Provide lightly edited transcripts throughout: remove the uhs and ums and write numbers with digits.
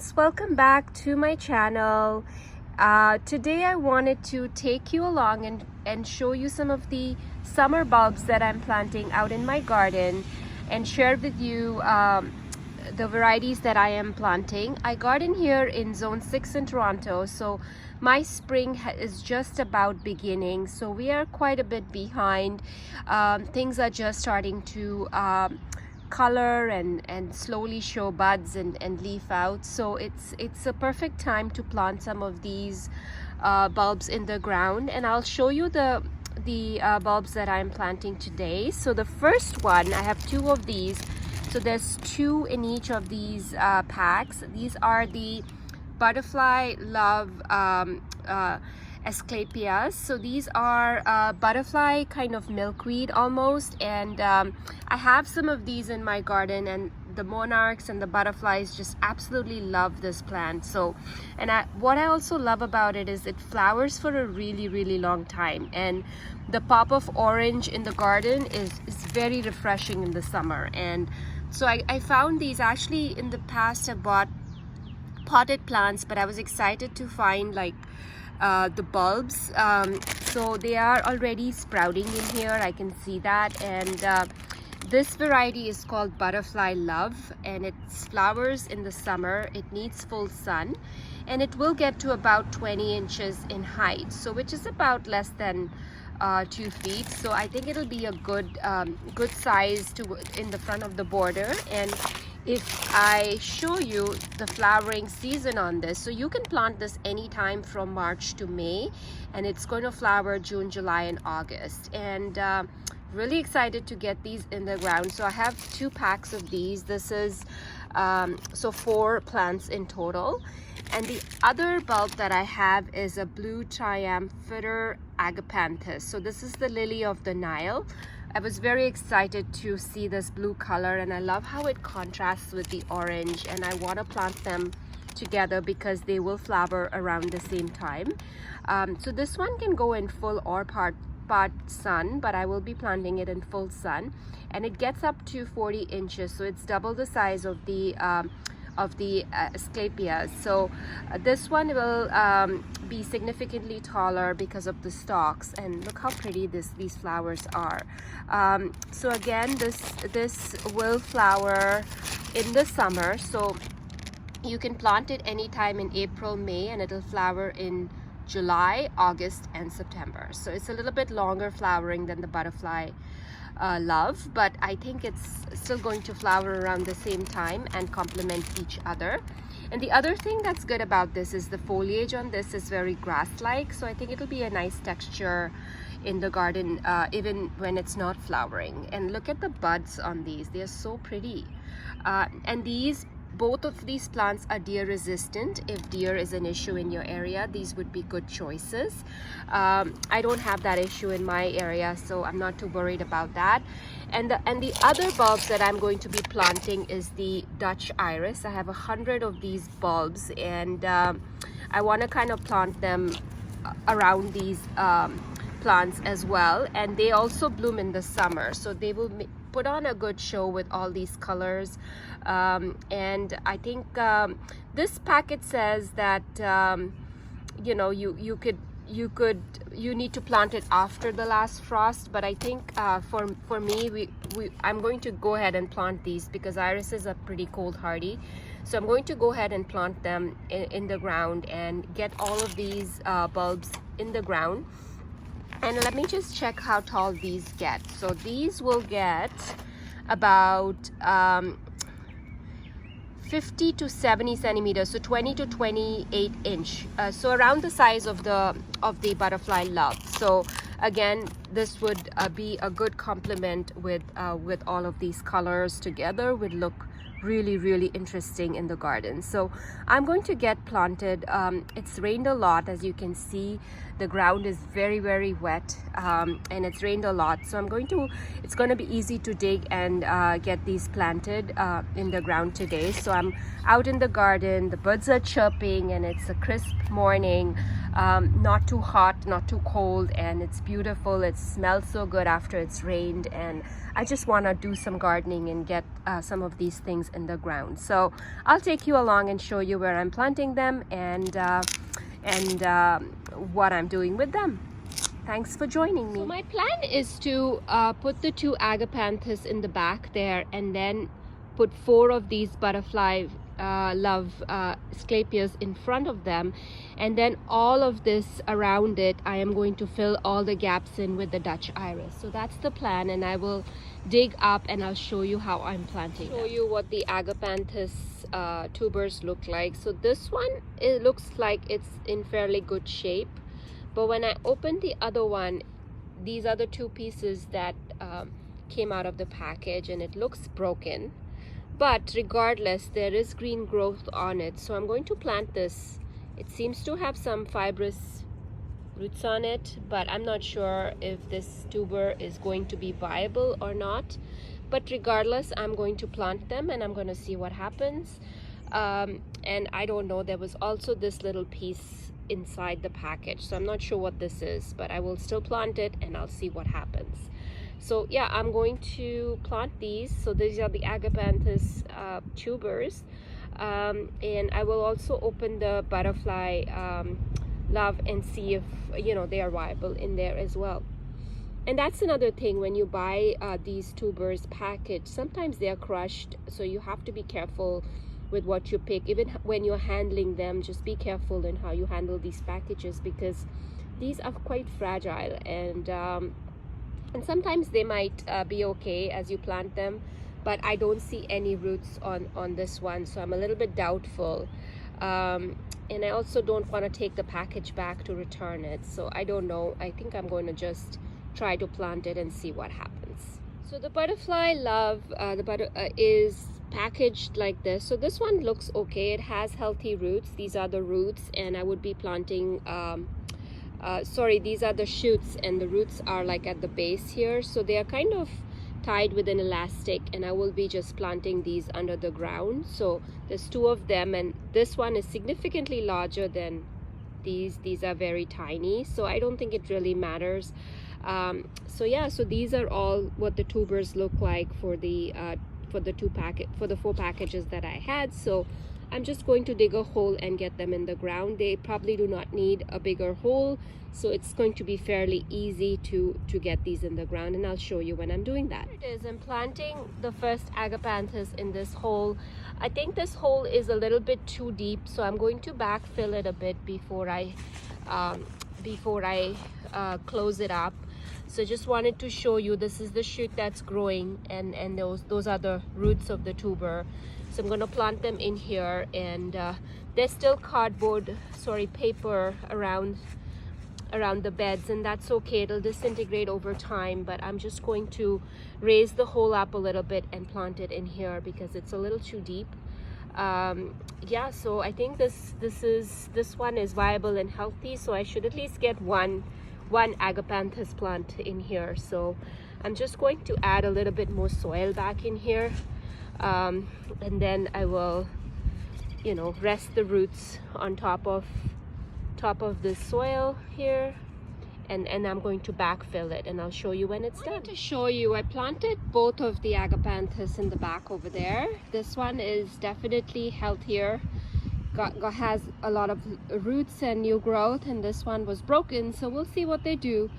loves, welcome back to my channel. Today I wanted to take you along and show you some of the summer bulbs that I'm planting out in my garden and share with you the varieties that I am planting. I garden here in Zone 6 in Toronto, so my spring is just about beginning, so we are quite a bit behind. Things are just starting to color and slowly show buds and leaf out, so it's a perfect time to plant some of these bulbs in the ground, and I'll show you the bulbs that I'm planting today. So the first one, I have two of these, so there's two in each of these packs. These are the butterfly love Asclepias. So these are butterfly kind of milkweed almost, and I have some of these in my garden, and the monarchs and the butterflies just absolutely love this plant. So, and what I also love about it is it flowers for a really long time, and the pop of orange in the garden is very refreshing in the summer. And so I found these, actually in the past I bought potted plants, but I was excited to find like the bulbs. So they are already sprouting in here, I can see that. And this variety is called Butterfly Love, and it flowers in the summer. It needs full sun, and it will get to about 20 inches in height, so which is about less than 2 feet. So I think it'll be a good size to in the front of the border. And if I show you the flowering season on this, so you can plant this anytime from March to May, and it's going to flower June, July, and August. And really excited to get these in the ground. So I have 2 packs of these. This is so 4 plants in total. And the other bulb that I have is a blue triamphator Agapanthus. So this is the lily of the Nile. I was very excited to see this blue color, and I love how it contrasts with the orange, and I want to plant them together because they will flower around the same time. So this one can go in full or part sun, but I will be planting it in full sun, and it gets up to 40 inches, so it's double the size of the Asclepias. So this one will be significantly taller because of the stalks, and look how pretty these flowers are. So again, this will flower in the summer, so you can plant it anytime in April, May, and it'll flower in July, August, and September. So it's a little bit longer flowering than the butterfly love, but I think it's still going to flower around the same time and complement each other. And the other thing that's good about this is the foliage on this is very grass-like, so I think it'll be a nice texture in the garden even when it's not flowering. And look at the buds on these, they are so pretty. And both of these plants are deer resistant. If deer is an issue in your area, these would be good choices. I don't have that issue in my area, so I'm not too worried about that. And the other bulbs that I'm going to be planting is the Dutch iris. I have 100 of these bulbs, and I want to kind of plant them around these plants as well, and they also bloom in the summer, so they will put on a good show with all these colors. And I think this packet says that you know, you need to plant it after the last frost, but I think for me, I'm going to go ahead and plant these because irises are pretty cold hardy. So I'm going to go ahead and plant them in the ground and get all of these bulbs in the ground. And let me just check how tall these get. So these will get about 50 to 70 centimeters, so 20 to 28 inch, so around the size of the butterfly love. So again, this would be a good complement with all of these colors together, would look really interesting in the garden. So I'm going to get planted. It's rained a lot, as you can see. The ground is very wet, and it's rained a lot, so it's going to be easy to dig and get these planted in the ground today. So I'm out in the garden, the birds are chirping, and it's a crisp morning, not too hot, not too cold, and it's beautiful. It's smells so good after it's rained, and I just want to do some gardening and get some of these things in the ground. So I'll take you along and show you where I'm planting them and what I'm doing with them. Thanks for joining me. So my plan is to put the 2 Agapanthus in the back there, and then put 4 of these butterfly love Asclepias in front of them, and then all of this around it I am going to fill all the gaps in with the Dutch iris. So that's the plan, and I will dig up and I'll show you how I'm planting. Show you what the Agapanthus tubers look like. So this one, it looks like it's in fairly good shape, but when I opened the other one, these are the 2 pieces that came out of the package, and it looks broken. But regardless, there is green growth on it, so I'm going to plant this. It seems to have some fibrous roots on it, but I'm not sure if this tuber is going to be viable or not. But regardless, I'm going to plant them and I'm going to see what happens. And I don't know, there was also this little piece inside the package, so I'm not sure what this is, but I will still plant it and I'll see what happens. So yeah, I'm going to plant these. So these are the Agapanthus tubers, and I will also open the butterfly love and see if they are viable in there as well. And that's another thing, when you buy these tubers packaged, sometimes they are crushed, so you have to be careful with what you pick. Even when you're handling them, just be careful in how you handle these packages, because these are quite fragile, and sometimes they might be okay as you plant them, but I don't see any roots on this one, so I'm a little bit doubtful. And I also don't want to take the package back to return it, so I don't know. I think I'm going to just try to plant it and see what happens. So the butterfly love is packaged like this. So this one looks okay. It has healthy roots. These are the roots, and I would be planting these are the shoots, and the roots are like at the base here, so they are kind of tied with an elastic, and I will be just planting these under the ground. So there's 2 of them, and this one is significantly larger than these are very tiny, so I don't think it really matters. So yeah, so these are all what the tubers look like for the 4 packages that I had. So I'm just going to dig a hole and get them in the ground. They probably do not need a bigger hole, so it's going to be fairly easy to get these in the ground, and I'll show you when I'm doing that. Here it is. I'm planting the first Agapanthus in this hole. I think this hole is a little bit too deep, so I'm going to backfill it a bit before I close it up. So just wanted to show you, this is the shoot that's growing, and those are the roots of the tuber. So I'm going to plant them in here, and there's still paper around the beds, and that's okay. It'll disintegrate over time, but I'm just going to raise the hole up a little bit and plant it in here because it's a little too deep. Yeah, so I think this one is viable and healthy, so I should at least get one Agapanthus plant in here. So I'm just going to add a little bit more soil back in here, and then I will rest the roots on top of the soil here, and I'm going to backfill it, and I'll show you when it's done. To show you, I planted both of the Agapanthus in the back over there. This one is definitely healthier, has a lot of roots and new growth, and this one was broken, so we'll see what they do.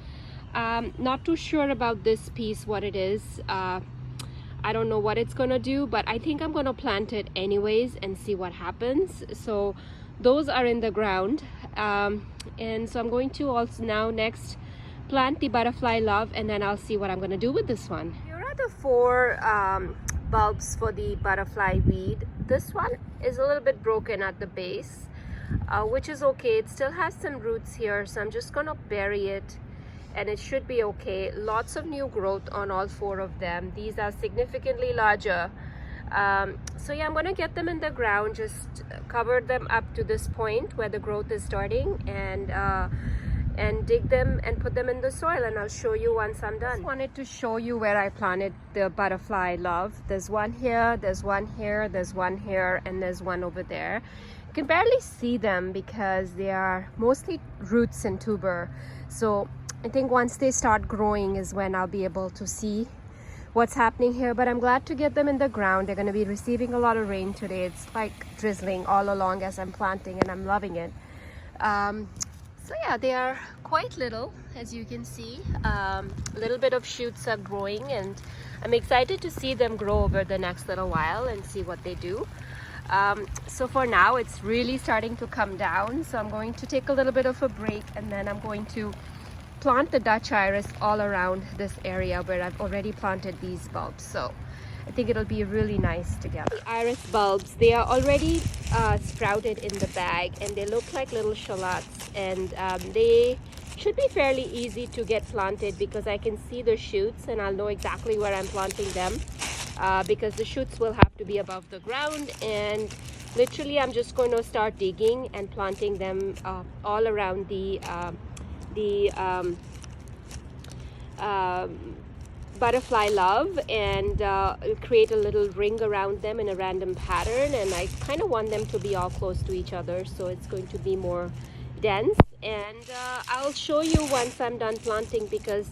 Not too sure about this piece, what it is. I don't know what it's gonna do, but I think I'm gonna plant it anyways and see what happens. So those are in the ground, and so I'm going to also now next plant the butterfly love, and then I'll see what I'm gonna do with this one. Here are the 4 bulbs for the butterfly weed. This one is a little bit broken at the base, which is okay. It still has some roots here, so I'm just gonna bury it, and it should be okay. Lots of new growth on all 4 of them. These are significantly larger. So yeah, I'm gonna get them in the ground, just cover them up to this point where the growth is starting, and dig them and put them in the soil, and I'll show you once I'm done. I just wanted to show you where I planted the butterfly love. There's one here, there's one here, there's one here, and there's one over there. You can barely see them because they are mostly roots and tuber. So I think once they start growing is when I'll be able to see what's happening here, but I'm glad to get them in the ground. They're going to be receiving a lot of rain today. It's like drizzling all along as I'm planting, and I'm loving it. So yeah, they are quite little, as you can see. A little bit of shoots are growing, and I'm excited to see them grow over the next little while and see what they do. So for now, it's really starting to come down, so I'm going to take a little bit of a break, and then I'm going to plant the Dutch iris all around this area where I've already planted these bulbs. So I think it'll be really nice together. The iris bulbs, they are already sprouted in the bag, and they look like little shallots, and they should be fairly easy to get planted because I can see the shoots and I'll know exactly where I'm planting them, because the shoots will have to be above the ground, and literally I'm just going to start digging and planting them all around the butterfly love, and create a little ring around them in a random pattern. And I kind of want them to be all close to each other, so it's going to be more dense. And I'll show you once I'm done planting, because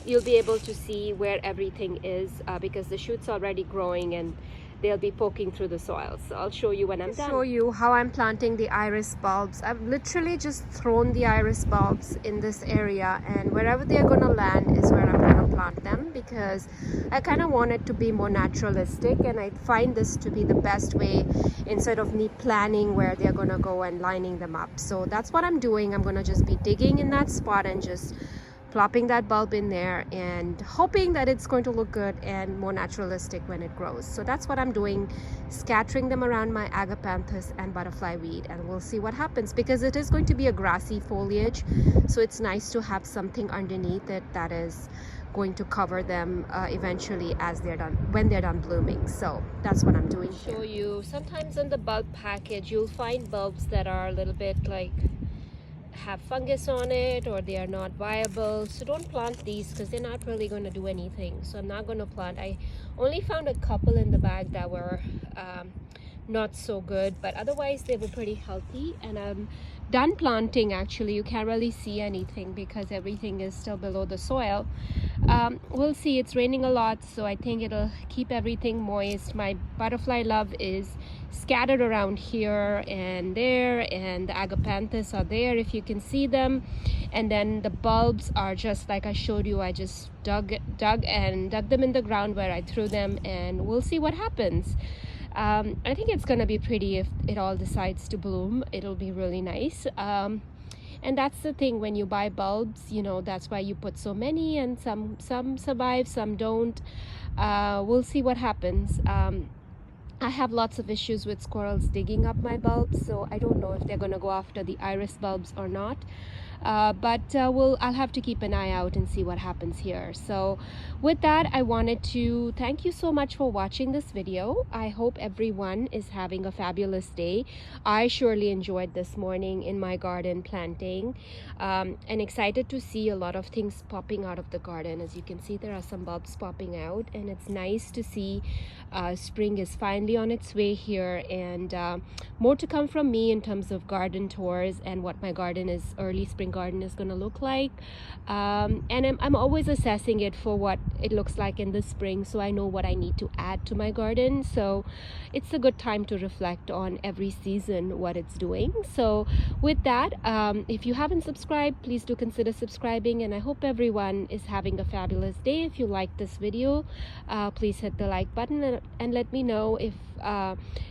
you'll be able to see where everything is, because the shoots are already growing and they'll be poking through the soil. So I'll show you when I'm done. Show you how I'm planting the iris bulbs. I've literally just thrown the iris bulbs in this area, and wherever they're going to land is where I'm going to plant them, because I kind of want it to be more naturalistic, and I find this to be the best way instead of me planning where they're going to go and lining them up. So that's what I'm doing. I'm going to just be digging in that spot and just plopping that bulb in there and hoping that it's going to look good and more naturalistic when it grows. So that's what I'm doing, scattering them around my agapanthus and butterfly weed, and we'll see what happens, because it is going to be a grassy foliage, so it's nice to have something underneath it that is going to cover them eventually as they're done, when they're done blooming. So that's what I'm doing here. Show you, sometimes in the bulb package you'll find bulbs that are a little bit like have fungus on it, or they are not viable. So don't plant these because they're not really going to do anything. So I'm not going to plant. I only found a couple in the bag that were not so good, but otherwise they were pretty healthy. And I'm done planting. Actually, you can't really see anything because everything is still below the soil. We'll see. It's raining a lot, so I think it'll keep everything moist. My butterfly love is scattered around here and there, and the agapanthus are there if you can see them, and then the bulbs are just like I showed you. I just dug them in the ground where I threw them, and we'll see what happens. I think it's gonna be pretty if it all decides to bloom. It'll be really nice. And that's the thing, when you buy bulbs, you know, that's why you put so many, and some survive, some don't. We'll see what happens. I have lots of issues with squirrels digging up my bulbs, so I don't know if they're gonna go after the iris bulbs or not. But I'll have to keep an eye out and see what happens here. So with that, I wanted to thank you so much for watching this video. I hope everyone is having a fabulous day. I surely enjoyed this morning in my garden planting, and excited to see a lot of things popping out of the garden. As you can see, there are some bulbs popping out, and it's nice to see spring is finally on its way here, and more to come from me in terms of garden tours and what my garden is, early spring garden is going to look like. And I'm always assessing it for what it looks like in the spring, so I know what I need to add to my garden. So it's a good time to reflect on every season what it's doing. So with that, if you haven't subscribed, please do consider subscribing, and I hope everyone is having a fabulous day. If you like this video, please hit the like button and let me know if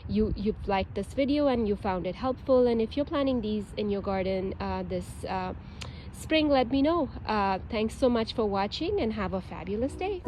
you've liked this video and you found it helpful. And if you're planting these in your garden this spring, let me know. Thanks so much for watching, and have a fabulous day.